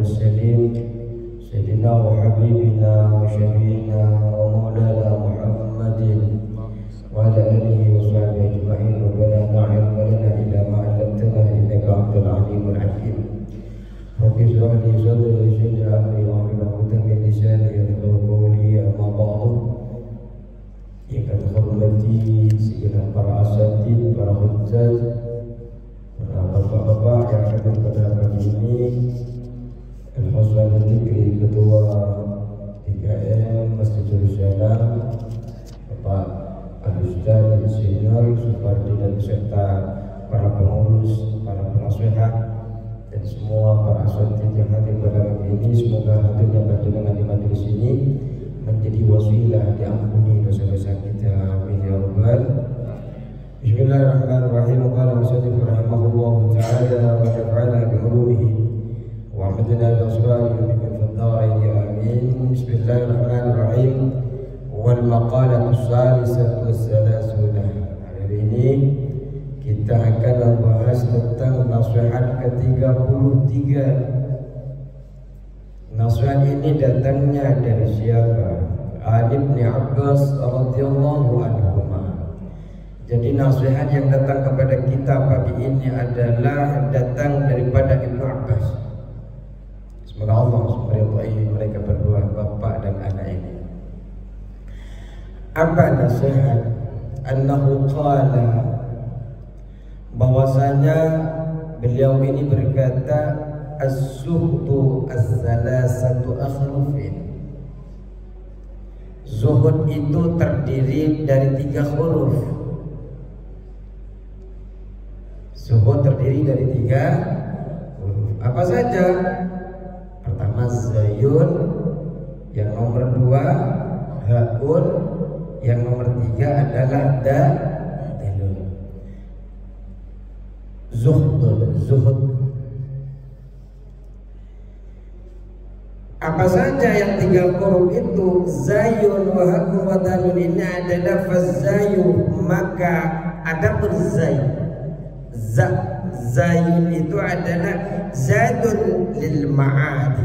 المرسلين سيدنا وحبيبنا وشفينا ومولانا محمد وعلى آله وصحبه أجمعين. ربنا لا علم لنا إلا ما علمتنا إنك أنت العليم الحكيم. رب اشرح لي صدري ويسر لي أمري واحلل عقدة من لساني يفقهوا قولي. أما بعد, yang kami hormati segenap para asatidz, para hujjaj, para bapak-bapak yang hadir pada pagi ini, Al-Hasan Al-Fikri, Ketua 3M Masjid Jerusalem, Bapak Al-Ustaz Insinyur Supardi, dan beserta para pengurus, para penasihat, dan semua para asatidz yang hadir pada pagi ini. Semoga hadirnya panjenengan di majelis ini menjadi wasilah diampuni dosa-dosa kita. Amin ya rabbal. Bismillahirrahmanirrahim. Qala musannif rahimahullahu ta'ala wa nafa'ana bi ulumihi wa amadna bi asrarihi bi fadharain ya amin. Bismillahirrahmanirrahim. Wal maqalatu salisatu wassalasuna. Hari ini kita akan membahas tentang nasihat ke-33. Nasihat ini datangnya dari siapa? Ali bin Abbas radhiyallahu anhuma. Jadi nasihat yang datang kepada kita pagi ini adalah datang daripada Ibnu Abbas. Semoga Allah meridai mereka berdua, bapak dan anak ini. Apa nasihat? Annahu qala, bahwasanya beliau ini berkata, az-zuhdu az-salasatu akhrufin. Zuhud itu terdiri dari 3 huruf. Zuhud terdiri dari 3 huruf. Apa saja? Pertama zayun, yang nomor 2 haun, yang nomor 3 adalah dalun. Zuhud. Apa saja yang 3 huruf itu? Zayun wa hakun wa dalun ini adalah fazayu, maka ada berzay. Zayun itu adalah zadun lil ma'adi.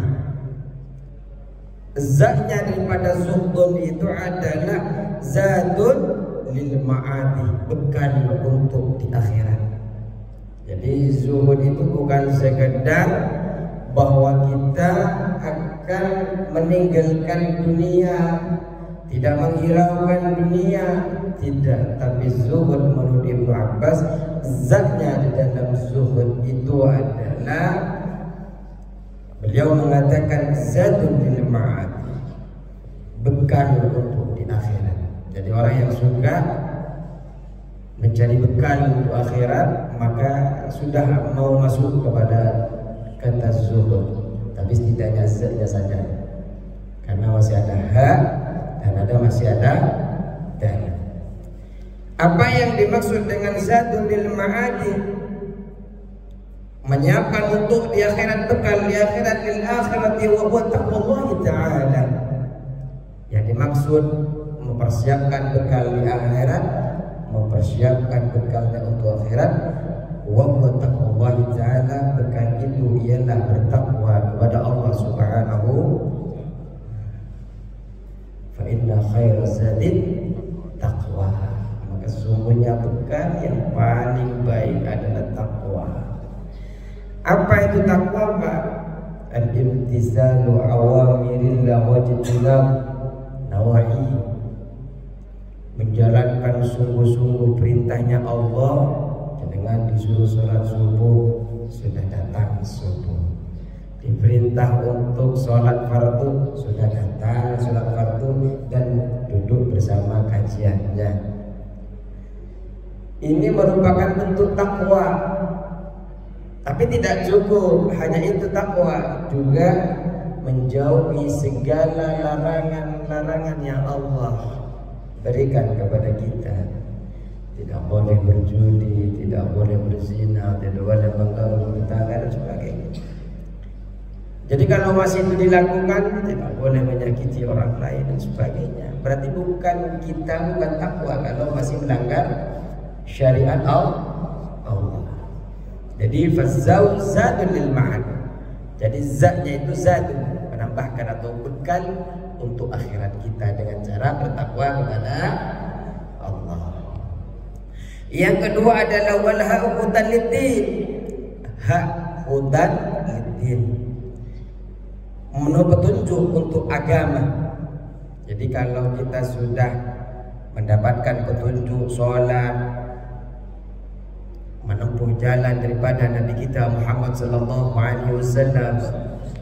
Zanya daripada zuhdun itu adalah zadun lil ma'adi, bekal untuk di akhirat. Jadi zuhud itu bukan sekedar bahwa kita akan meninggalkan dunia, tidak menghiraukan dunia, tidak. Tapi zuhud menurut Ibnu Abbas, zatnya di dalam zuhud itu adalah, beliau mengatakan zadun lil ma'ad, bekal untuk di akhirat. Jadi orang yang suka mencari bekal untuk akhirat, maka sudah mau masuk kepada kata zuhud, tapi setidaknya zatnya saja, karena masih ada ha dan masih ada dan. Apa yang dimaksud dengan zadun lil ma'adi? Menyiapkan untuk di akhirat, bekal di akhirat, lil akhirati wa huwa taqwallahi ta'ala. Yang dimaksud mempersiapkan bekal di akhirat, mempersiapkan bekalnya untuk akhirat, wa huwa taqwallahi ta'ala, bekal itu ialah bertakwa kepada Allah Subhanahu. Fa inna khaira zadid taqwa, maka sesungguhnya bekal yang paling baik adalah takwa. Apa itu takwa, Pak? Al-imtisalu awamirillah wajtinab nawahi, menjalankan sungguh-sungguh perintahnya Allah. Dengan disuruh sholat subuh, sudah datang subuh. Diperintah untuk sholat fardu, sudah datang sholat fardu dan duduk bersama kajiannya. Ini merupakan bentuk takwa. Tapi tidak cukup hanya itu takwa, juga menjauhi segala larangan-larangan yang Allah berikan kepada kita. Tidak boleh berjudi, tidak boleh berzina, tidak boleh mengganggu tetangga dan sebagainya. Jadi kalau masih itu dilakukan, tidak boleh menyakiti orang lain dan sebagainya. Berarti bukan takwa kalau masih melanggar syariat Allah. Jadi fazau zadul lil ma'ad, Jadi zatnya itu zadun, menambahkan atau bekal untuk akhirat kita dengan cara bertakwa kepada Allah. Yang kedua adalah wal ha'u hudan lidin. Hak hudan lidin, menurut petunjuk untuk agama. Jadi kalau kita sudah mendapatkan petunjuk sholat, menempuh jalan daripada Nabi kita Muhammad sallallahu alaihi wasallam,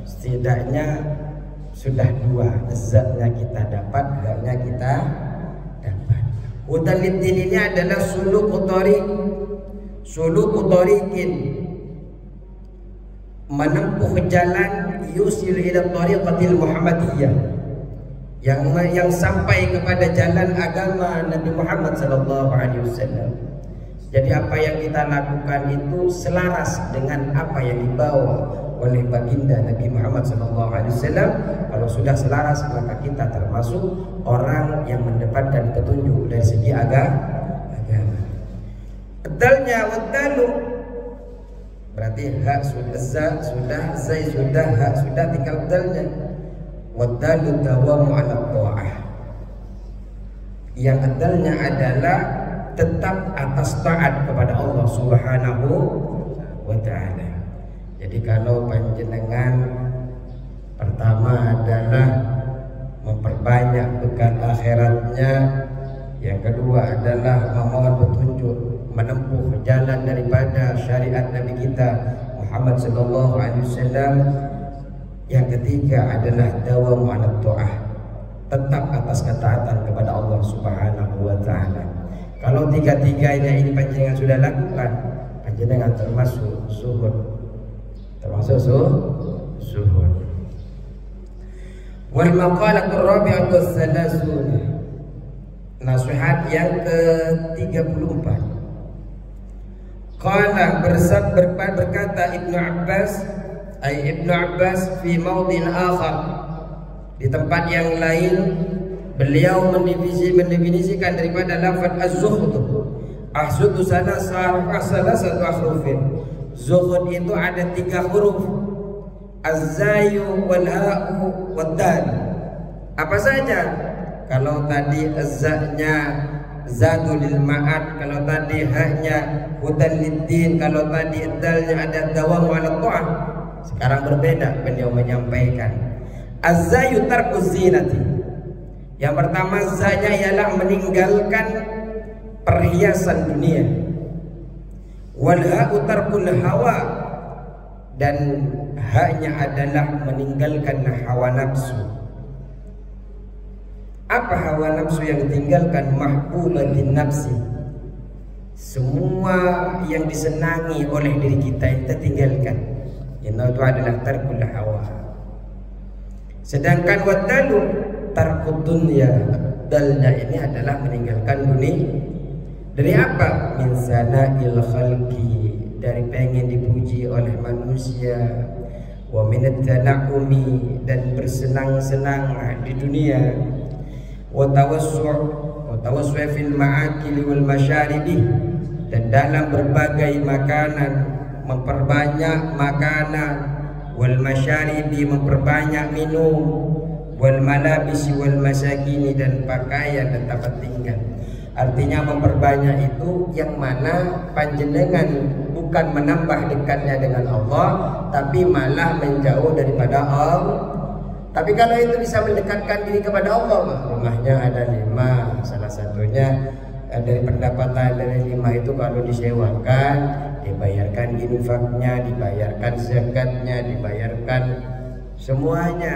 setidaknya sudah dua, zatnya kita dapat, haknya kita dapat. Hudan lidin ini adalah suluku tariqin, menempuh jalan yusil ila tariqatil Muhammadiyah, yang sampai kepada jalan agama Nabi Muhammad sallallahu alaihi wasallam. Jadi apa yang kita lakukan itu selaras dengan apa yang dibawa oleh baginda Nabi Muhammad SAW. Kalau sudah selaras maka kita termasuk orang yang mendapatkan petunjuk dari segi agama. Adalnya wadalu, berarti hak sudah, zai sudah, hak sudah, tinggal adalnya. Wadalu dawamu ala ta'ah. Yang adalnya adalah tetap atas taat kepada Allah Subhanahu wa ta'ala. Jadi kalau panjenengan pertama adalah memperbanyak bekal akhiratnya, yang kedua adalah memohon petunjuk menempuh jalan daripada syariat Nabi kita Muhammad sallallahu alaihi wasallam, yang ketiga adalah dawamu ala ta'ah, tetap atas ketaatan kepada Allah Subhanahu wa ta'ala. Kalau tiga-tiganya ini panjenengan sudah lakukan, panjenengan termasuk zuhud, termasuk zuhud. Wal maqalatur rabi'atu tsalasun, nasihat yang ke-34. Qala berkata Ibnu Abbas fi maudin akhar, di tempat yang lain beliau mendefinisikan daripada lafaz az-zuhud. Az-zuhud salah satu ahrufin. Zuhud itu ada 3 huruf, az-zayu wal ha'u wad dal. Apa saja? Kalau tadi az-za-nya zadul lil ma'ad, kalau tadi ha-nya hudan lid-din, kalau tadi dalnya ada dawam ala ta'ah. Sekarang berbeda, beliau menyampaikan az-zayu tarkuz zinati. Yang pertama, zanya ialah meninggalkan perhiasan dunia. Wal ha'u tarkul hawa, dan haknya adalah meninggalkan hawa nafsu. Apa hawa nafsu yang ditinggalkan? Mahbubatin nafsi, semua yang disenangi oleh diri kita tinggalkan. Itu adalah tarkul hawa. Sedangkan wadalu tarkud dunya, dalnya ini adalah meninggalkan dunia. Dari apa? Min sana'il khalqi, dari pengen dipuji oleh manusia. Wa minat tana'umi, dan bersenang-senang di dunia. Wa tawassu' fil ma'akili wal masyaribi, dan dalam berbagai makanan memperbanyak makanan, wal masyaribi memperbanyak minum, wal malabisi wal masakini, dan pakaian dan tempat tinggal. Artinya memperbanyak itu yang mana panjenengan bukan menambah dekatnya dengan Allah, tapi malah menjauh daripada Allah. Tapi kalau itu bisa mendekatkan diri kepada Allah, rumahnya ada 5, salah satunya dari pendapatan dari 5 itu kalau disewakan, dibayarkan infaknya, dibayarkan zakatnya, dibayarkan semuanya,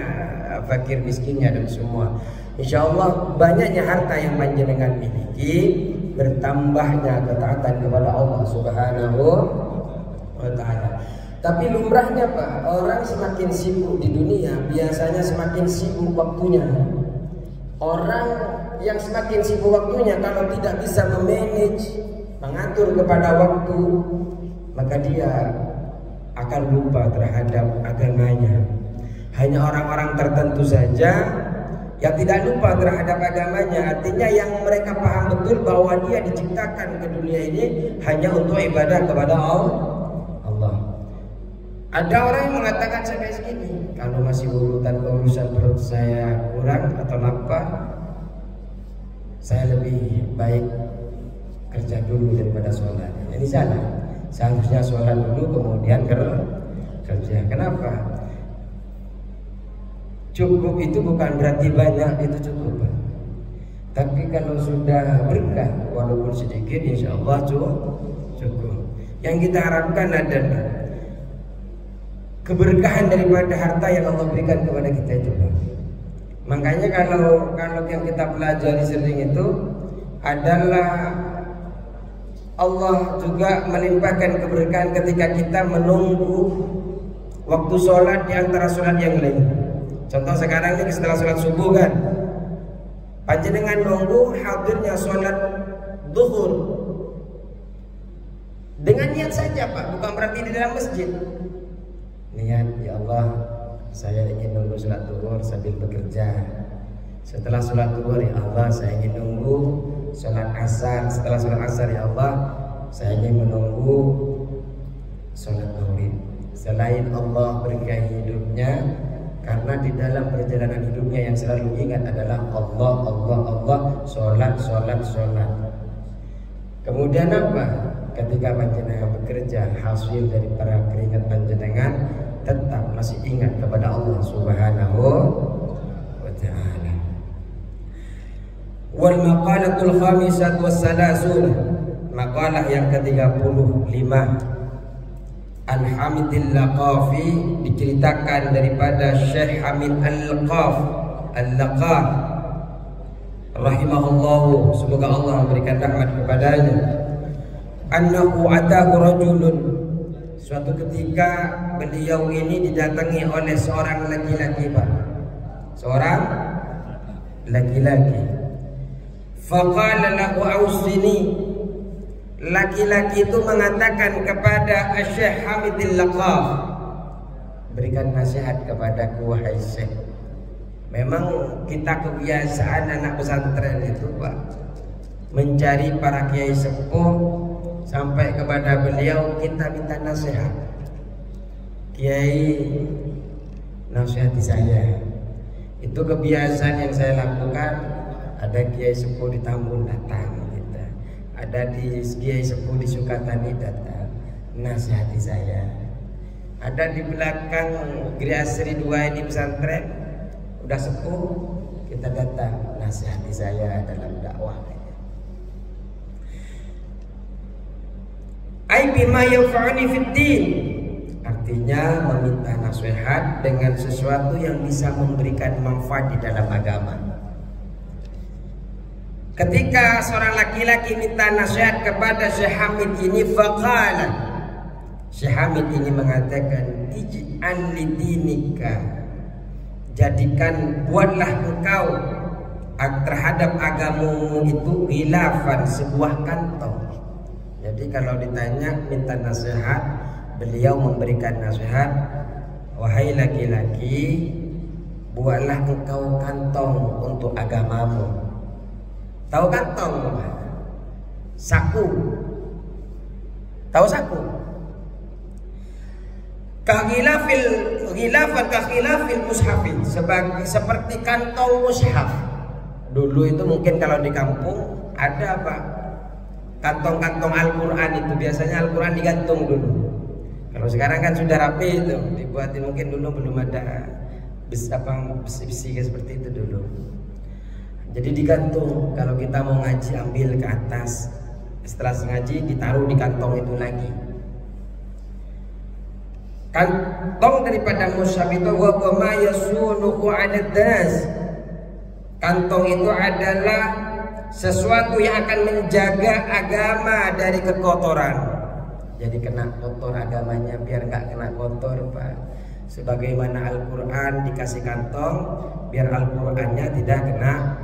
fakir miskinnya dan semua. Insya Allah banyaknya harta yang panjenengan miliki, bertambahnya ketaatan kepada Allah Subhanahu wa ta'ala. Tapi lumrahnya Pak, orang semakin sibuk di dunia biasanya semakin sibuk waktunya. Orang yang semakin sibuk waktunya kalau tidak bisa memanage, mengatur kepada waktu, maka dia akan lupa terhadap agamanya. Hanya orang-orang tertentu saja yang tidak lupa terhadap agamanya. Artinya yang mereka paham betul bahwa dia diciptakan ke dunia ini hanya untuk ibadah kepada Allah. Ada orang yang mengatakan saya kayak segini, kalau masih urusan perut saya kurang atau lapar, saya lebih baik kerja dulu daripada sholat. Ini salah. Seharusnya sholat dulu kemudian kerja. Kenapa? Cukup itu bukan berarti banyak, itu cukup. Tapi kalau sudah berkah walaupun sedikit, insya Allah cukup. Yang kita harapkan adalah keberkahan daripada harta yang Allah berikan kepada kita itu. Makanya kalau yang kita pelajari sering itu adalah Allah juga melimpahkan keberkahan ketika kita menunggu waktu sholat di antara sholat yang lain. Contoh sekarang ini setelah sholat subuh kan, panjenengan nunggu hadirnya sholat duhur dengan niat saja Pak, bukan berarti di dalam masjid. Niat, ya Allah, saya ingin nunggu sholat duhur sambil bekerja. Setelah sholat duhur, ya Allah, saya ingin nunggu sholat asar. Setelah sholat asar, ya Allah, saya ingin menunggu sholat maghrib. Selain Allah berkahi hidupnya, karena di dalam perjalanan hidupnya yang selalu ingat adalah Allah, Allah, Allah, sholat. Kemudian apa? Ketika panjenengan bekerja, hasil dari para keringat panjenengan tetap masih ingat kepada Allah Subhanahu wa ta'ala. Wal maqalatul khamisat wassalasun, maqalah yang ke-35, Al-Hamidil Laqafi, diceritakan daripada Syekh Hamid Al-Laqaf rahimahullahu, semoga Allah memberikan rahmat kepadanya. Annahu atahu rajulun, suatu ketika beliau ini didatangi oleh seorang laki-laki Pak, seorang laki-laki. Faqala lahu ausini, laki-laki itu mengatakan kepada Syekh Hamidil Laqaf, berikan nasihat kepadaku wahai Syekh. Memang kita kebiasaan anak pesantren itu Pak, mencari para kiai sepuh sampai kepada beliau kita minta nasihat. Kiai, nasihati saya. Itu kebiasaan yang saya lakukan. Ada kiai sepuh di Tambun datang, gitu. Ada di kiai sepuh di Sukatani datang, nasihati saya. Ada di belakang Griasri 2 di pesantren, udah sepuh, kita datang, nasihati saya dalam dakwah. Ai bima yanfa'uni fid din, artinya meminta nasihat dengan sesuatu yang bisa memberikan manfaat di dalam agama. Ketika seorang laki-laki minta nasihat kepada Syekh Hamid ini, faqala, Syekh Hamid ini mengatakan, ij'al lidinika, jadikan, buatlah engkau terhadap agamamu itu khilafan, sebuah kantong. Jadi kalau ditanya minta nasihat, beliau memberikan nasihat, wahai laki-laki, buatlah engkau kantong untuk agamamu. Tahu kantong? Saku. Tahu saku? Khilafan kakhilafil mushafin, seperti kantong mushaf. Dulu itu mungkin kalau di kampung ada apa? Kantong-kantong Al-Quran itu biasanya Al-Quran digantung dulu. Kalau sekarang kan sudah rapi itu, dibuatin. Mungkin dulu belum ada besi-besi seperti itu dulu. Jadi digantung, kalau kita mau ngaji ambil ke atas, setelah ngaji ditaruh di kantong itu lagi. Kantong daripada mushaf itu wa ma yasunuhu 'alad das. Kantong itu adalah sesuatu yang akan menjaga agama dari kekotoran. Jadi kena kotor agamanya, biar nggak kena kotor Pak. Sebagaimana Al-Quran dikasih kantong, biar Al-Qurannya tidak kena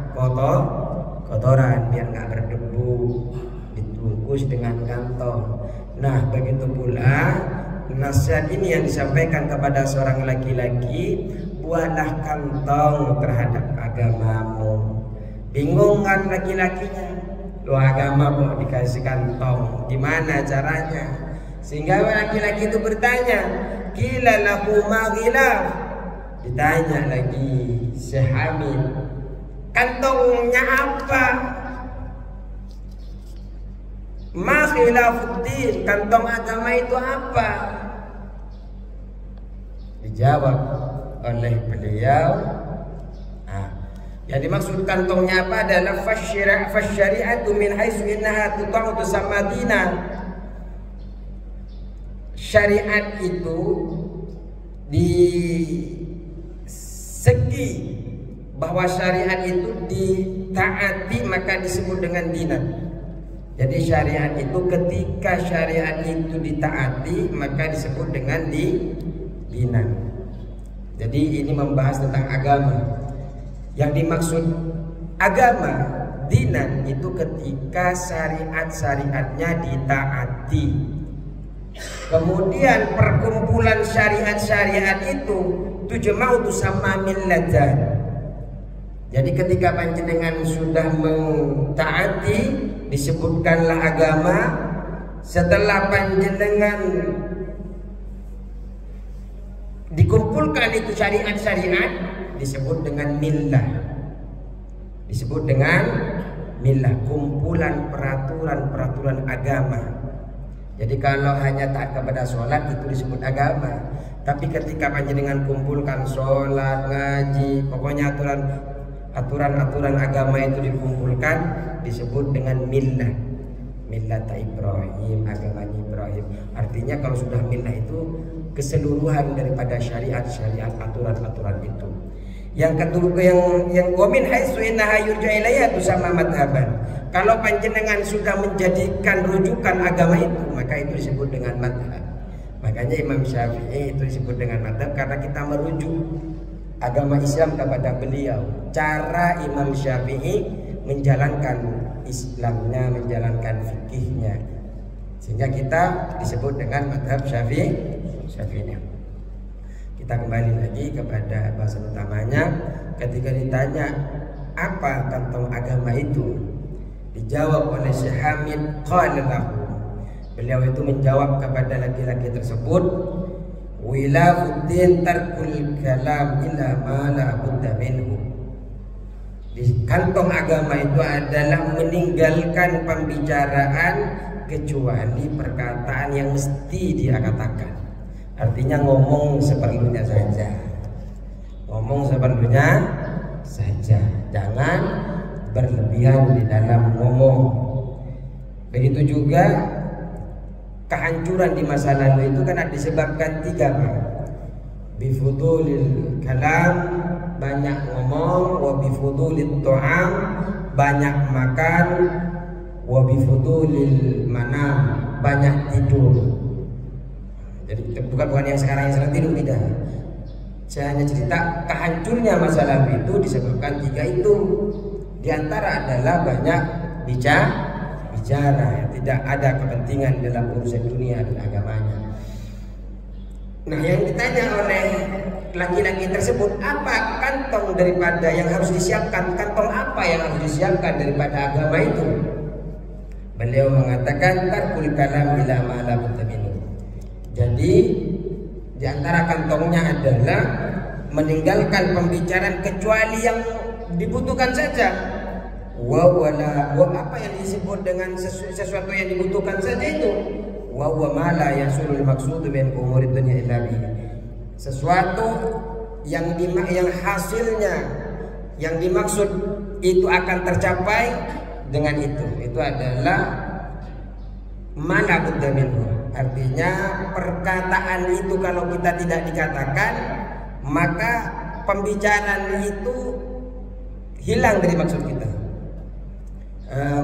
kotoran, biar nggak berdebu, dibungkus dengan kantong. Nah begitu pula nasihat ini yang disampaikan kepada seorang laki-laki, buatlah kantong terhadap agamamu. Bingung kan laki-lakinya, lo agama mau dikasih kantong, gimana caranya? Sehingga laki-laki itu bertanya, Qila lahu ma ghilaf. Ditanya lagi Syekh Hamid, kantongnya apa? Ma khilafuddin, kantong agama itu apa? Dijawab oleh beliau, yang dimaksud kantongnya apa adalah fasyari'atu min haitsu innaha tuta'u tusamma dinan. Syariat itu di segi bahwa syariat itu ditaati maka disebut dengan dinan. Jadi syariat itu ketika syariat itu ditaati maka disebut dengan dinan. Jadi ini membahas tentang agama. Yang dimaksud agama dinan itu ketika syariat-syariatnya ditaati. Kemudian perkumpulan syariat-syariat itu tujma'u tusamma millatan. Jadi ketika panjenengan sudah mentaati disebutkanlah agama. Setelah panjenengan dikumpulkan itu syariat-syariat disebut dengan millah. Disebut dengan millah, kumpulan peraturan-peraturan agama. Jadi kalau hanya taat kepada sholat itu disebut agama. Tapi ketika panjenengan kumpulkan sholat, ngaji, pokoknya aturan-aturan agama itu dikumpulkan disebut dengan millah. Millat Ibrahim, agama Ibrahim. Artinya kalau sudah millah itu keseluruhan daripada syariat-syariat, aturan-aturan itu. Yang kedua, yang wamin haitsu innaha yurja ilayya itu sama madhaban. Kalau panjenengan sudah menjadikan rujukan agama itu, maka itu disebut dengan madhab. Makanya Imam Syafi'i itu disebut dengan madhab karena kita merujuk agama Islam kepada beliau. Cara Imam Syafi'i menjalankan Islamnya, menjalankan fikihnya, sehingga kita disebut dengan madhab Syafi'i. Kita kembali lagi kepada bahasan utamanya. Ketika ditanya apa kantong agama itu, dijawab oleh Syekh Hamid, qala lahu, beliau itu menjawab kepada laki-laki tersebut, wilafuddin tarkul kalam ila ma la budda minhu. Di kantong agama itu adalah meninggalkan pembicaraan kecuali perkataan yang mesti dia katakan. Artinya ngomong seperlunya saja. Ngomong seperlunya saja. Jangan berlebihan di dalam ngomong. Begitu juga kehancuran di masa lalu itu kan disebabkan 3. Bifudulil kalam, banyak ngomong, wa bifudulil tu'am, banyak makan, wa bifudulil manam, banyak tidur. Jadi bukan yang sekarang yang sering tidur, tidak. Saya hanya cerita kehancurnya masa lalu itu disebabkan 3 itu. Di antara adalah banyak bicara, tidak ada kepentingan dalam urusan dunia dan agamanya. Nah, yang ditanya oleh laki-laki tersebut, apa kantong daripada yang harus disiapkan? Kantong apa yang harus disiapkan daripada agama itu? Beliau mengatakan tarkul kalam ila ma la budda minhu. Jadi di antara kantongnya adalah meninggalkan pembicaraan kecuali yang dibutuhkan saja. Apa yang disebut dengan sesuatu yang dibutuhkan saja itu? Wa ma la yasulul maqsudu min umurid dunya illa bihi. Sesuatu yang hasilnya yang dimaksud itu akan tercapai dengan itu. Itu adalah mana budda minhu. Artinya perkataan itu kalau kita tidak dikatakan, maka pembicaraan itu hilang dari maksud kita.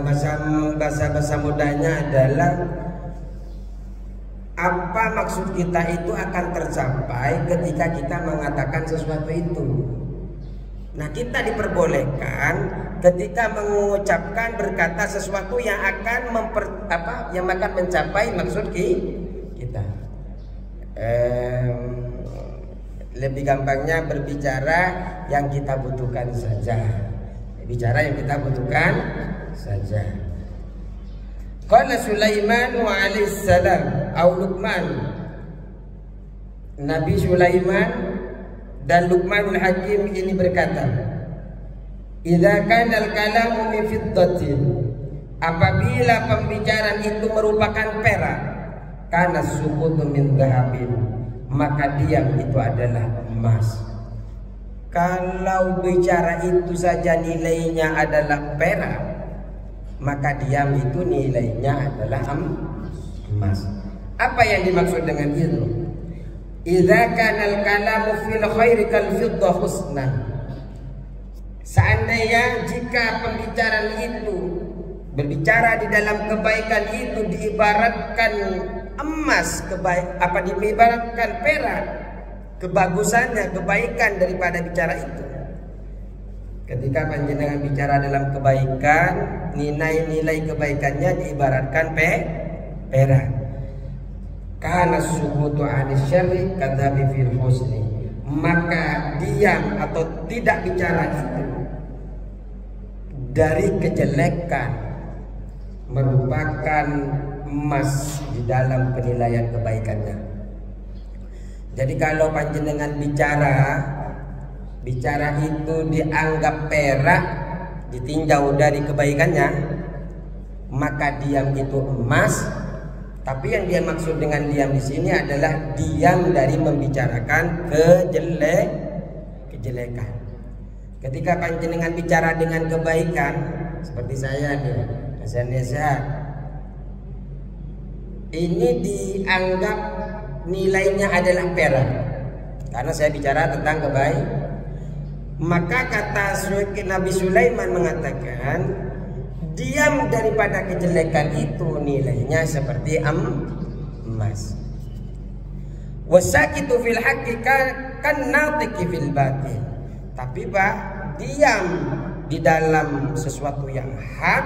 Bahasa mudahnya adalah apa maksud kita itu akan tercapai ketika kita mengatakan sesuatu itu. Nah, kita diperbolehkan ketika mengucapkan berkata sesuatu yang akan yang akan mencapai maksud kita. Lebih gampangnya berbicara yang kita butuhkan saja. Bicara yang kita butuhkan saja. Qala Sulaiman wa alaihi salam au Luqman, Nabi Sulaiman dan Luqmanul Hakim ini berkata, "Idza kana al-kalamu min fiddatin," apabila pembicaraan itu merupakan perak, kana sukutu min dhahabin, maka diam itu adalah emas. Kalau bicara itu saja nilainya adalah perak, maka diam itu nilainya adalah emas. Apa yang dimaksud dengan itu? Idza kana al-kalamu fil khairi kal fiddah husnan. Seandainya jika pembicaraan itu berbicara di dalam kebaikan itu diibaratkan emas, diibaratkan perak, kebagusannya, kebaikan daripada bicara itu. Ketika panjenengan bicara dalam kebaikan, nilai-nilai kebaikannya diibaratkan perak. Kana sukutu 'ani syarri kadzabi fil husni, maka diam atau tidak bicara itu dari kejelekan merupakan emas di dalam penilaian kebaikannya. Jadi kalau panjenengan bicara itu dianggap perak, ditinjau dari kebaikannya, maka diam itu emas. Tapi yang dia maksud dengan diam di sini adalah diam dari membicarakan kejelekan. Ketika panjenengan bicara dengan kebaikan, seperti saya nih, nasihat, ini dianggap nilainya adalah perak karena saya bicara tentang kebaikan. Maka kata Nabi Sulaiman mengatakan, diam daripada kejelekan itu nilainya seperti emas. Wasakitu fil haqqi kan natiqi fil batil. Tapi Pak, diam di dalam sesuatu yang hak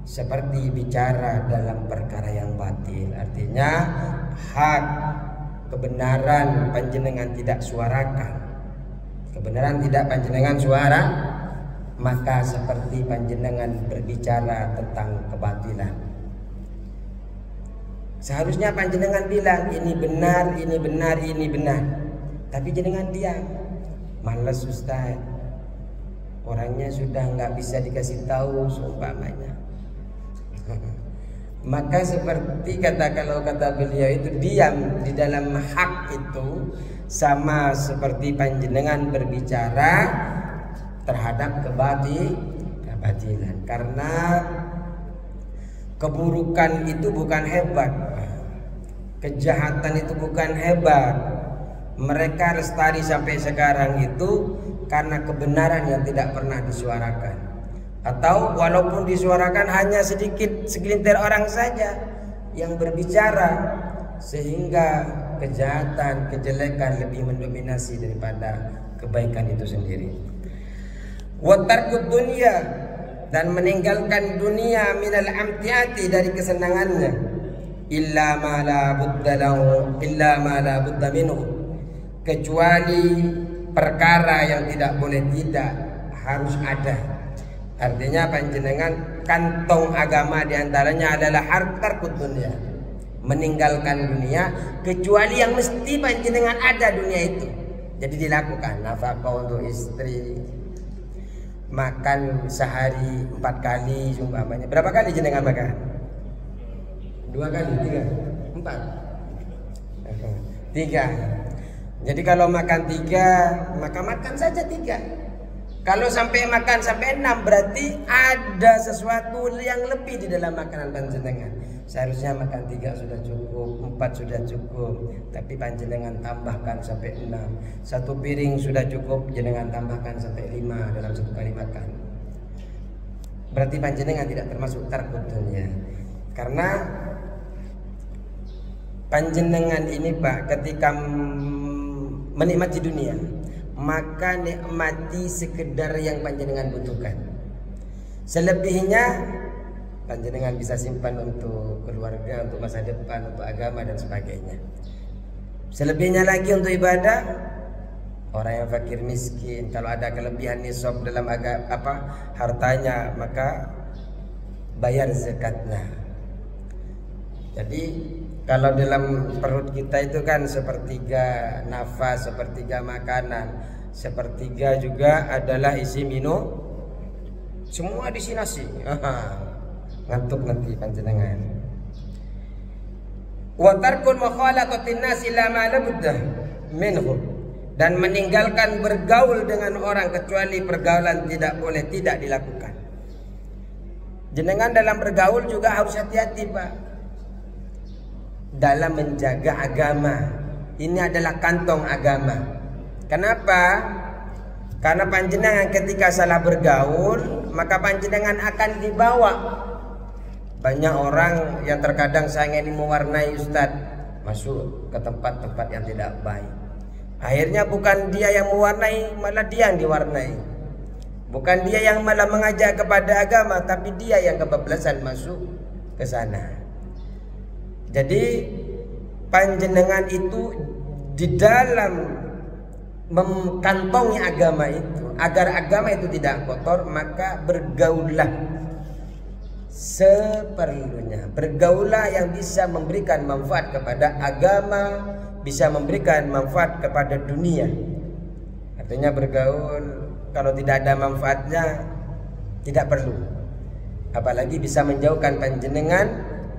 seperti bicara dalam perkara yang batil. Artinya hak, kebenaran panjenengan tidak suarakan, kebenaran tidak panjenengan suara, maka seperti panjenengan berbicara tentang kebatilan. Seharusnya panjenengan bilang ini benar, ini benar, ini benar, tapi jenengan diam. Malas Ustaz, orangnya sudah nggak bisa dikasih tahu seumpamanya. Maka seperti kalau kata beliau itu, diam di dalam hak itu sama seperti panjenengan berbicara terhadap kebatilan. Karena keburukan itu bukan hebat, kejahatan itu bukan hebat. Mereka lestari sampai sekarang itu karena kebenaran yang tidak pernah disuarakan, atau walaupun disuarakan hanya sedikit, segelintir orang saja yang berbicara, sehingga kejahatan, kejelekan lebih mendominasi daripada kebaikan itu sendiri. Wa tarkud dunya, dan meninggalkan dunia, minal amtiati, dari kesenangannya, illa ma la budda minhu, kecuali perkara yang tidak boleh tidak harus ada. Artinya panjenengan kantong agama diantaranya adalah tarkud dunya, meninggalkan dunia, kecuali yang mesti panjenengan ada dunia itu. Jadi dilakukan nafkah untuk istri, makan sehari 4 kali umpamanya. Berapa kali jenengan makan? 2 kali, 3, 4, 3. Jadi kalau makan 3, maka makan saja 3. Kalau sampai makan sampai 6, berarti ada sesuatu yang lebih di dalam makanan panjenengan. Seharusnya makan 3 sudah cukup, 4 sudah cukup, tapi panjenengan tambahkan sampai 6. 1 piring sudah cukup, jenengan tambahkan sampai 5 dalam 1 kali makan. Berarti panjenengan tidak termasuk tarkud dunya. Karena panjenengan ini Pak, ketika menikmati dunia, maka nikmati sekedar yang panjenengan butuhkan. Selebihnya panjenengan bisa simpan untuk keluarga, untuk masa depan, untuk agama dan sebagainya. Selebihnya lagi untuk ibadah, orang yang fakir miskin, kalau ada kelebihan nisab dalam hartanya, maka bayar zakatnya. Jadi Kalau dalam perut kita itu kan sepertiga nafas, sepertiga makanan, sepertiga juga adalah isi minum. Semua diisi nasi. Ngantuk nanti panjenengan. Wa tarkul mukhalatatin nas ila ma la budda minhu, dan meninggalkan bergaul dengan orang kecuali pergaulan tidak boleh tidak dilakukan. Jenengan dalam bergaul juga harus hati-hati, Pak, dalam menjaga agama. Ini adalah kantong agama. Kenapa? Karena panjenengan ketika salah bergaul, maka panjenengan akan dibawa. Banyak orang yang terkadang saya ingin mewarnai Ustadz, masuk ke tempat-tempat yang tidak baik. Akhirnya bukan dia yang mewarnai, malah dia yang diwarnai. Bukan dia yang malah mengajak kepada agama, tapi dia yang kebablasan masuk ke sana. Jadi panjenengan itu di dalam mengkantongi agama itu, agar agama itu tidak kotor, maka bergaullah seperlunya. Bergaullah yang bisa memberikan manfaat kepada agama, bisa memberikan manfaat kepada dunia. Artinya bergaul kalau tidak ada manfaatnya tidak perlu. Apalagi bisa menjauhkan panjenengan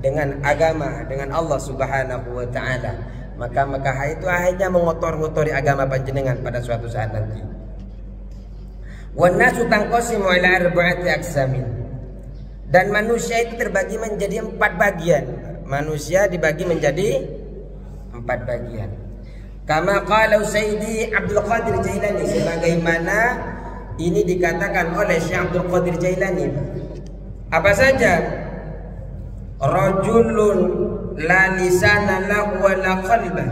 dengan agama, dengan Allah Subhanahu wa taala. Maka itu akhirnya mengotori agama panjenengan pada suatu saat nanti. Wan nasu tanqasimu ila arba'ati aqsamin. Dan manusia itu terbagi menjadi 4 bagian. Manusia dibagi menjadi 4 bagian. Kama qala Sayyidi Abdul Qadir Jailani, sebagaimana ini dikatakan oleh Syekh Abdul Qadir Jailani. Apa saja? Rajulun la lisana lahu wa la qalba.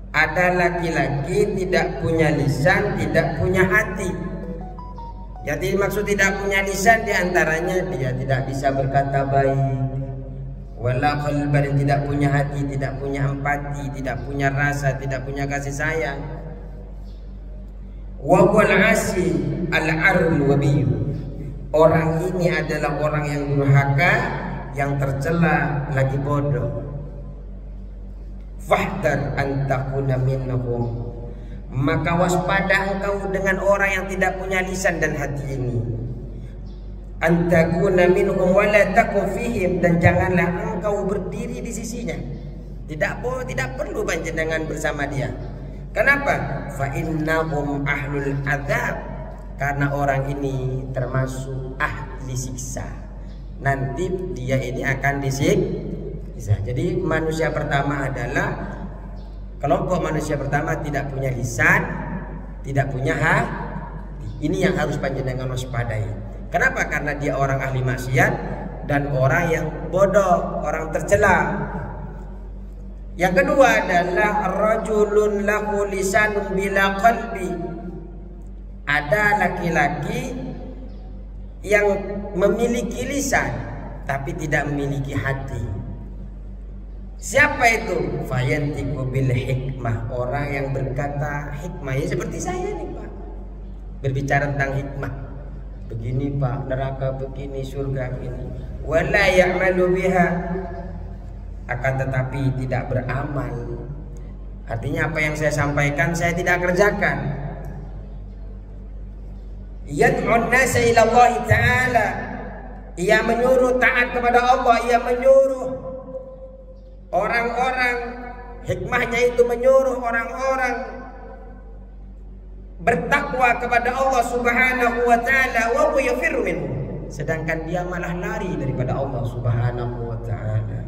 Ada laki-laki tidak punya lisan, tidak punya hati. Jadi maksud tidak punya lisan diantaranya dia tidak bisa berkata baik, wala qalba, dan tidak punya hati, tidak punya empati, tidak punya rasa, tidak punya kasih sayang. Wa wal asi al-arul wabiy. Orang ini adalah orang yang durhaka, yang tercela, lagi bodoh. Fahdar an takuna minhum. Maka waspada engkau dengan orang yang tidak punya lisan dan hati ini. An takuna minhum wa la takun fihim, dan janganlah engkau berdiri di sisinya. Tidak perlu panjenengan bersama dia. Kenapa? Fa innahum ahlul adzab. Karena orang ini termasuk ahli siksa. Nanti dia ini akan disiksa. Jadi manusia pertama adalah kelompok manusia pertama tidak punya lisan, tidak punya hati. Ini yang harus panjenengan waspadai. Kenapa? Karena dia orang ahli maksiat dan orang yang bodoh, orang tercela. Yang kedua adalah rajulun lahu lisanun bila qalbi. Ada laki-laki yang memiliki lisan tapi tidak memiliki hati. Siapa itu? Fayantiqu bil hikmah. Orang yang berkata hikmah, ya seperti saya nih, Pak. Berbicara tentang hikmah. Begini, Pak, neraka begini, surga begini. Wala ya'malu biha. Akan tetapi tidak beramal. Artinya apa yang saya sampaikan saya tidak kerjakan. Yad'un nasa ila Allah Ta'ala. Ia menyuruh taat kepada Allah, ia menyuruh orang-orang, hikmahnya itu menyuruh orang-orang bertakwa kepada Allah Subhanahu wa taala, wa huwa yafirru minhu. Sedangkan dia malah lari daripada Allah Subhanahu wa taala.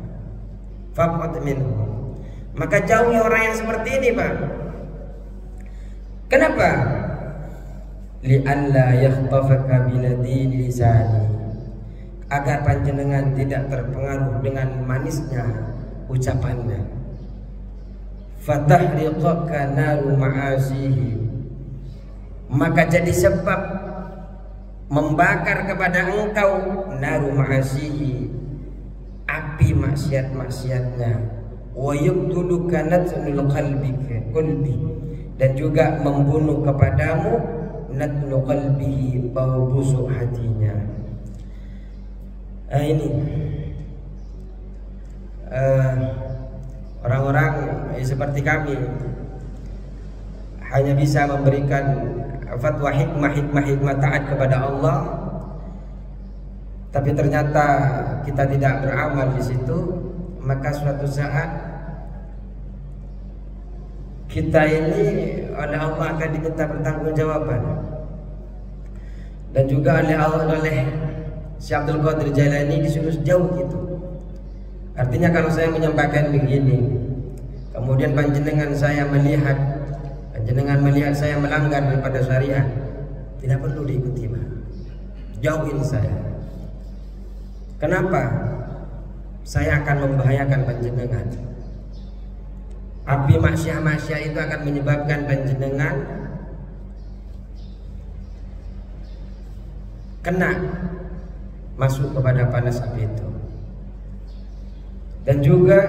Faqad minhu. Maka jauhi orang yang seperti ini, Pak. Kenapa? Li'alla yakhtafaka biladini lisani. Agar panjenengan tidak terpengaruh dengan manisnya ucapannya. Fatahriqaka naru ma'asihi. Maka jadi sebab membakar kepada engkau naru ma'asihi, api maksiat-maksiatnya. Wa yaqtuluka natnul qalbi, dan juga membunuh kepadamu natnu qalbihi, bau busuk hatinya. Ini seperti kami hanya bisa memberikan fatwa hikmah taat kepada Allah, tapi ternyata kita tidak beramal di situ, maka suatu saat kita ini oleh Allah akan diminta pertanggungjawaban. Dan juga oleh Syekh Abdul Qadir Jailani disuruh jauh gitu. Artinya kalau saya menyampaikan begini, kemudian panjenengan saya melanggar daripada syariat, tidak perlu diikuti, jauhin saya. Kenapa? Saya akan membahayakan panjenengan. Api maksiat itu akan menyebabkan panjenengan kena masuk kepada panas api itu. Dan juga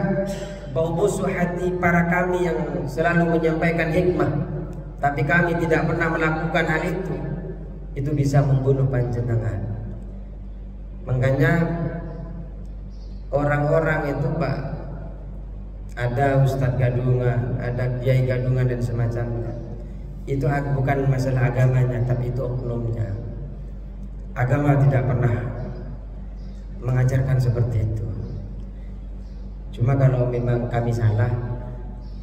bau busuk hati para kami yang selalu menyampaikan hikmah, tapi kami tidak pernah melakukan hal itu bisa membunuh panjenengan. Makanya orang-orang itu Pak, ada Ustadz gadungan, ada kiai gadungan dan semacamnya, itu bukan masalah agamanya, tapi itu oknumnya. Agama tidak pernah mengajarkan seperti itu. Cuma kalau memang kami salah,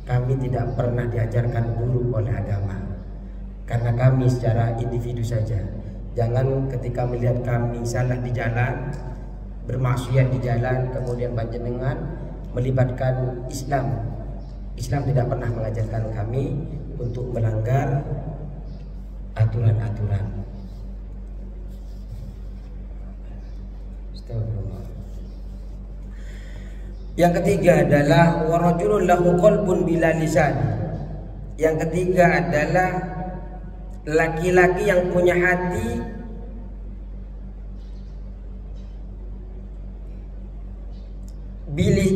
kami tidak pernah diajarkan buruk oleh agama, karena kami secara individu saja. Jangan ketika melihat kami salah di jalan, bermaksiat di jalan, kemudian panjenengan melibatkan Islam. Islam tidak pernah mengajarkan kami untuk melanggar aturan-aturan. Yang ketiga adalah warajulun lahu qalbun bila lisan. Yang ketiga adalah laki-laki yang punya hati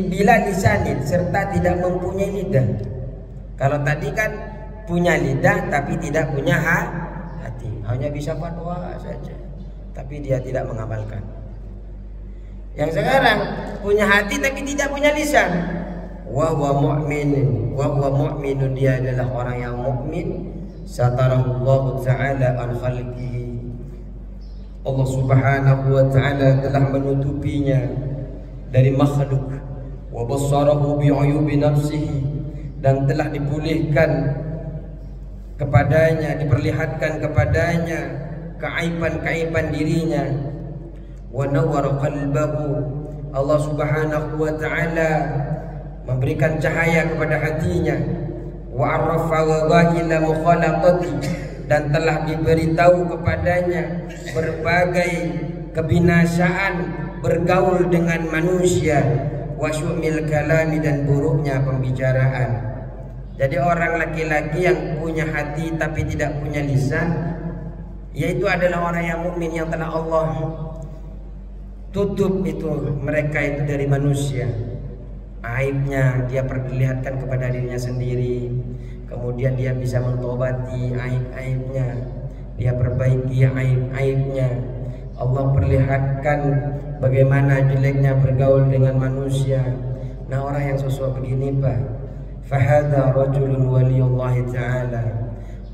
bila lisanin, serta tidak mempunyai lidah. Kalau tadi kan punya lidah tapi tidak punya hati, hanya bisa fatwa saja tapi dia tidak mengamalkan. Yang sekarang punya hati tapi tidak punya lisan. Wa huwa mu'minun, dia adalah orang yang mukmin. Satarallahu ta'ala an khalqihi, Allah subhanahu wa ta'ala telah menutupinya dari makhluk. Wa bassarahu bi'uyubi nafsihi, dan telah dipulihkan kepadanya, diperlihatkan kepadanya keaiban-keaiban dirinya. Wa nawwara qalbahu, Allah subhanahu wa ta'ala memberikan cahaya kepada hatinya. Wa arrafa wadahila mukhalaqati, dan telah diberitahu kepadanya berbagai kebinasaan bergaul dengan manusia. Wa syu'mil kalami, dan buruknya pembicaraan. Jadi orang laki-laki yang punya hati tapi tidak punya lisan, yaitu adalah orang yang mukmin yang telah Allah tutup mereka itu dari manusia. Aibnya dia perlihatkan kepada dirinya sendiri, kemudian dia bisa mentobati aib-aibnya, dia perbaiki aib-aibnya. Allah perlihatkan bagaimana jeleknya bergaul dengan manusia. Nah, orang yang sosok begini Pak, fahadha rajulun waliyullahi ta'ala,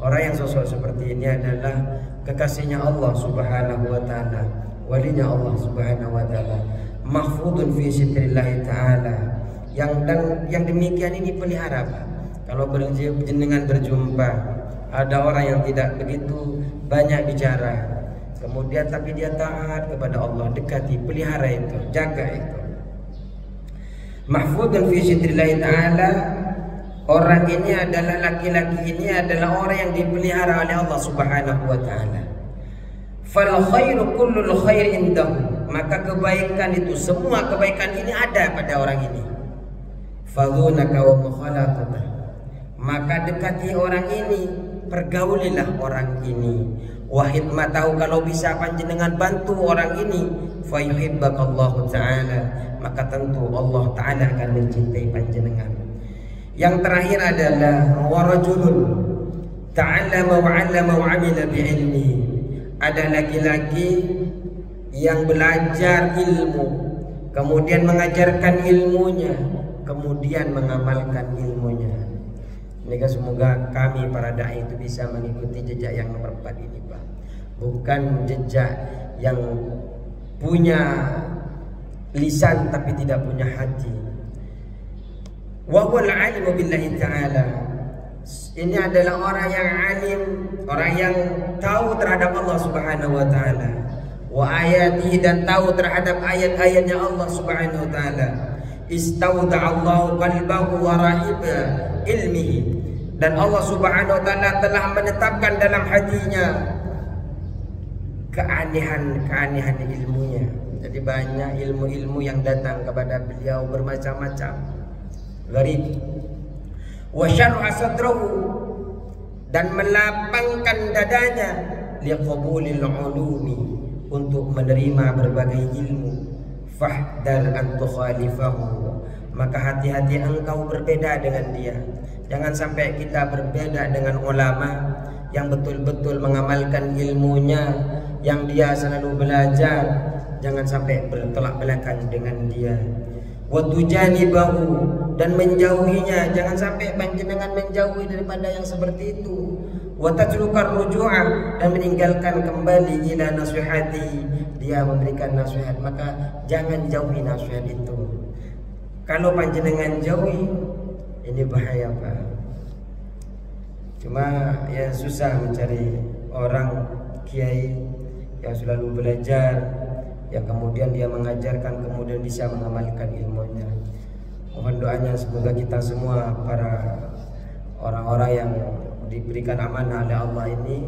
orang yang sosok seperti ini adalah kekasihnya Allah subhanahu wa ta'ala, walinya Allah subhanahu wa ta'ala, mahfudun fi sitrillahi ta'ala. Yang demikian ini pelihara Pak. Kalau jenengan berjumpa ada orang yang tidak begitu banyak bicara, kemudian tapi dia taat kepada Allah, dekati, pelihara itu, jaga itu. Mahfudun fi sitrillahi ta'ala, orang ini adalah laki-laki ini adalah orang yang dipelihara oleh Allah subhanahu wa ta'ala. Fal khairu kullul khair indahu, maka kebaikan itu, semua kebaikan ini ada pada orang ini. Fadhunaka wa mukhalatata, maka dekati orang ini, pergaulilah orang ini. Wahid matahu, kalau bisa panjenengan bantu orang ini, fayuhibbakallahu ta'ala, maka tentu Allah ta'ala akan mencintai panjenengan. Yang terakhir adalah warajulun ta'allama wa 'allama wa 'amila bi'ilmi, ada laki-laki yang belajar ilmu kemudian mengajarkan ilmunya, kemudian mengamalkan ilmunya. Maka semoga kami para dai itu bisa mengikuti jejak yang nomor 4 ini, Pak. Bukan jejak yang punya lisan tapi tidak punya hati. Wa huwal alimu billahi ta'ala. Ini adalah orang yang alim, orang yang tahu terhadap Allah Subhanahu wa taala. Wa ayatihi, dan tahu terhadap ayat-ayatnya Allah Subhanahu wa taala. Istauda'allahu qalbahu wa rahiba ilmihi, dan Allah Subhanahu wa taala telah menetapkan dalam hatinya keanehan ilmunya. Jadi banyak ilmu-ilmu yang datang kepada beliau bermacam-macam. Gharib. Wa syar'a sadrahu, dan melapangkan dadanya liqabulil ulumi, untuk menerima berbagai ilmu. Fahdar an tukhalifahu, maka hati-hati engkau berbeda dengan dia. Jangan sampai kita berbeda dengan ulama yang betul-betul mengamalkan ilmunya, yang dia selalu belajar. Jangan sampai bertolak belakang dengan dia. Wa tujanibahu, dan menjauhinya. Jangan sampai panjenengan menjauhi daripada yang seperti itu. Wa tatrukar ruju'ah, dan meninggalkan kembali ila nasihati. Dia memberikan nasihat, maka jangan jauhi nasihat itu. Kalau panjenengan jauhi, ini bahaya, Pak. Cuma ya susah mencari orang kiai yang selalu belajar, yang kemudian dia mengajarkan, kemudian bisa mengamalkan ilmunya. Mohon doanya semoga kita semua para orang-orang yang diberikan amanah oleh Allah ini,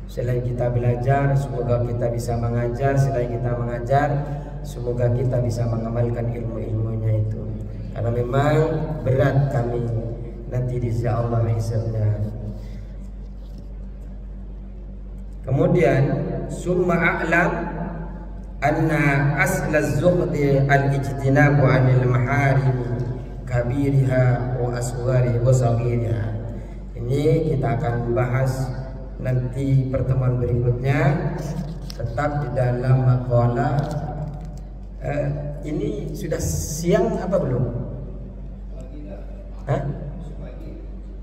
selain kita belajar, semoga kita bisa mengajar. Selain kita mengajar, semoga kita bisa mengamalkan ilmu-ilmunya itu. Karena memang berat kami nanti di sisi Allah hisabnya. Kemudian summa a'lam anna asla az-zuhdi al-ijtinabu 'anil maharim kabiriha wa asghari wa saghiriha. Ini kita akan bahas nanti pertemuan berikutnya, tetap di dalam maqalah. Ini sudah siang apa belum? Hah?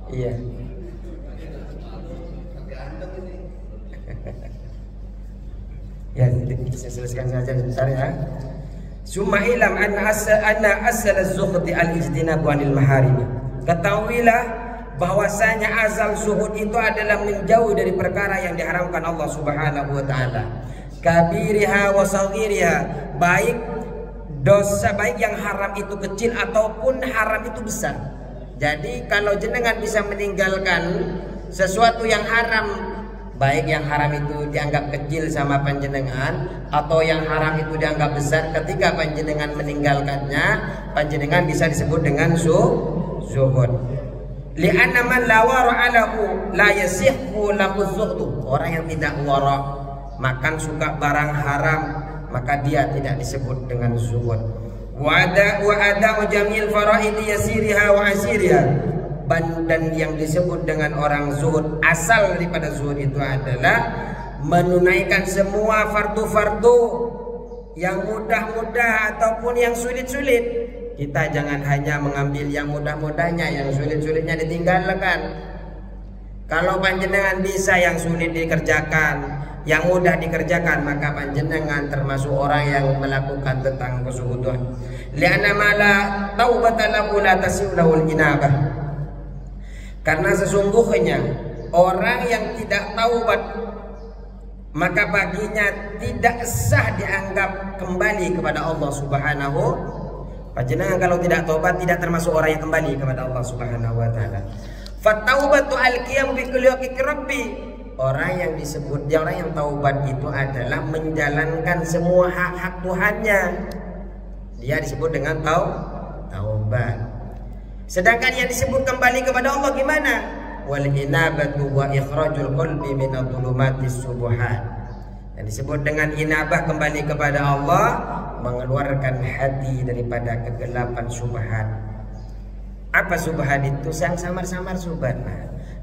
Iya. Ya, saya selesaikan saja sebentar ya. Summa ilam anna asal az-zuhdi al-ijtinabu 'anil maharim. Ketahuilah bahwasanya asal zuhud itu adalah menjauh dari perkara yang diharamkan Allah Subhanahu wa taala. Kabiriha wa saghiriha, baik dosa, baik yang haram itu kecil ataupun haram itu besar. Jadi kalau jenengan bisa meninggalkan sesuatu yang haram, baik yang haram itu dianggap kecil sama panjenengan atau yang haram itu dianggap besar, ketika panjenengan meninggalkannya, panjenengan bisa disebut dengan zuhud. Li'anna man la wara'alahu la yasihhu lahu zuhdu. Orang yang tidak wara', makan suka barang haram, maka dia tidak disebut dengan zuhud. Wa ada'u jamil fara'idi yasiriha wa asiriha. Dan yang disebut dengan orang zuhud, asal daripada zuhud itu adalah menunaikan semua fardu-fardu yang mudah-mudah ataupun yang sulit-sulit. Kita jangan hanya mengambil yang mudah-mudahnya, yang sulit-sulitnya ditinggalkan. Kalau panjenengan bisa yang sulit dikerjakan, yang mudah dikerjakan, maka panjenengan termasuk orang yang melakukan tentang kesuhudan. Li'anna ma la taubata lahu la tasihul inabah. Karena sesungguhnya orang yang tidak taubat, maka baginya tidak sah dianggap kembali kepada Allah Subhanahu. Panjenengan kalau tidak taubat tidak termasuk orang yang kembali kepada Allah Subhanahu wa taala. Fataubatu al-qiyam bi kulli haqqi rabbi. Orang yang disebut, orang yang taubat itu adalah menjalankan semua hak-hak Tuhannya. Dia disebut dengan taubat. Sedangkan yang disebut kembali kepada Allah gimana? Wal inabatu wa ikhrajul qalbi min adh-dhulumatis subuhat. Yang disebut dengan inabah, kembali kepada Allah, mengeluarkan hati daripada kegelapan subhat. Apa subhat itu? Yang samar-samar subhat.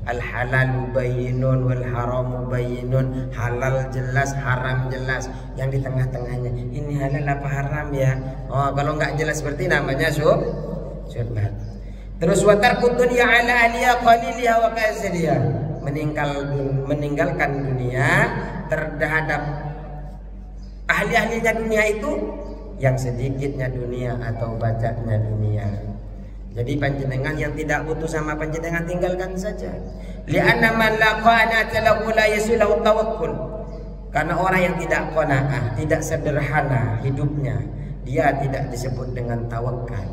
Al halalu bayyinun wal haramu bayyinun. Halal jelas, haram jelas. Yang di tengah-tengahnya, ini halal apa haram ya? Oh, kalau nggak jelas seperti namanya syubhat. Terus watarku dunya ala ahliya qaliliha wa kasriha, meninggalkan dunia terhadap ahli-ahlinya dunia itu yang sedikitnya dunia atau banyaknya dunia. Jadi panjenengan yang tidak butuh sama panjenengan tinggalkan saja. Li'anna man la qana'ata lahu la yasilahu tawakkul. Karena orang yang tidak qanaah, tidak sederhana hidupnya, dia tidak disebut dengan tawakal.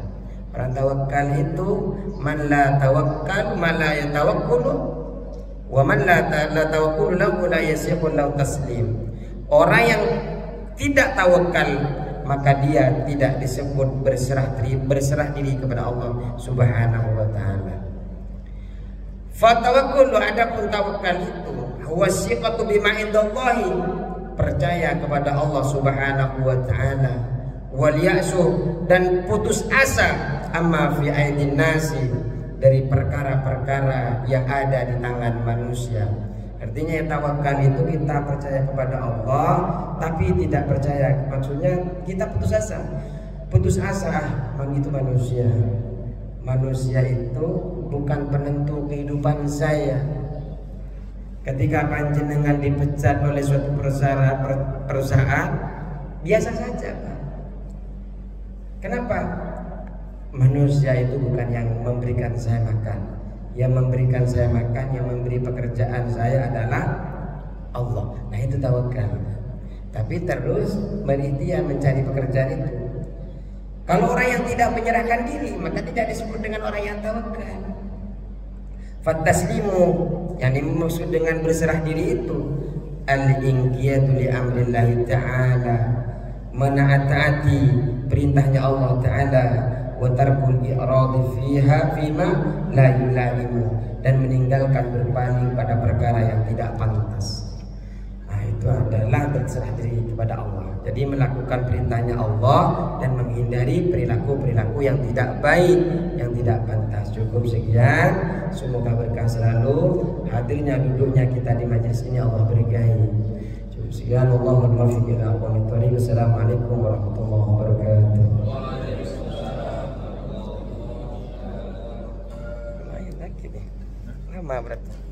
Orang tawakal itu man la tawakkal man la yatawakkulu wa man la tawakkulu lahu la yasihu lahu taslim. Orang yang tidak tawakal maka dia tidak disebut berserah diri kepada Allah Subhanahu wa taala. Fatawakkul, adapun tawakal itu huwa siqatu bima indallahi, percaya kepada Allah Subhanahu wa taala, wal ya'su, dan putus asa amma fi aidin nasi, dari perkara-perkara yang ada di tangan manusia. Artinya tawakal itu kita percaya kepada Allah tapi tidak percaya, maksudnya kita putus asa. Putus asa begitu manusia. Manusia itu bukan penentu kehidupan saya. Ketika panjenengan dipecat oleh suatu perusahaan, biasa saja, Pak. Kenapa? Manusia itu bukan yang memberikan saya makan. Yang memberikan saya makan, yang memberi pekerjaan saya adalah Allah. Nah itu tawakal. Tapi terus berikhtiar mencari pekerjaan itu. Kalau orang yang tidak menyerahkan diri, maka tidak disebut dengan orang yang tawakal. Fattaslimu, yang dimaksud dengan berserah diri itu al-inqiyadu li amrillahi ta'ala, menaati perintahnya Allah Ta'ala, wa tarkul i'radi fiha fima la yulaimu, dan meninggalkan berpaling pada perkara yang tidak pantas. Nah itu adalah berserah diri kepada Allah. Jadi melakukan perintahnya Allah dan menghindari perilaku-perilaku yang tidak baik, yang tidak pantas. Cukup sekian, semoga berkah selalu. Hadirnya duduknya kita di majelis ini Allah berkahi. Cukup sekian, Allahumma muwaffiq ila aqwamit thoriq. Wassalamualaikum warahmatullahi wabarakatuh. Lama berarti.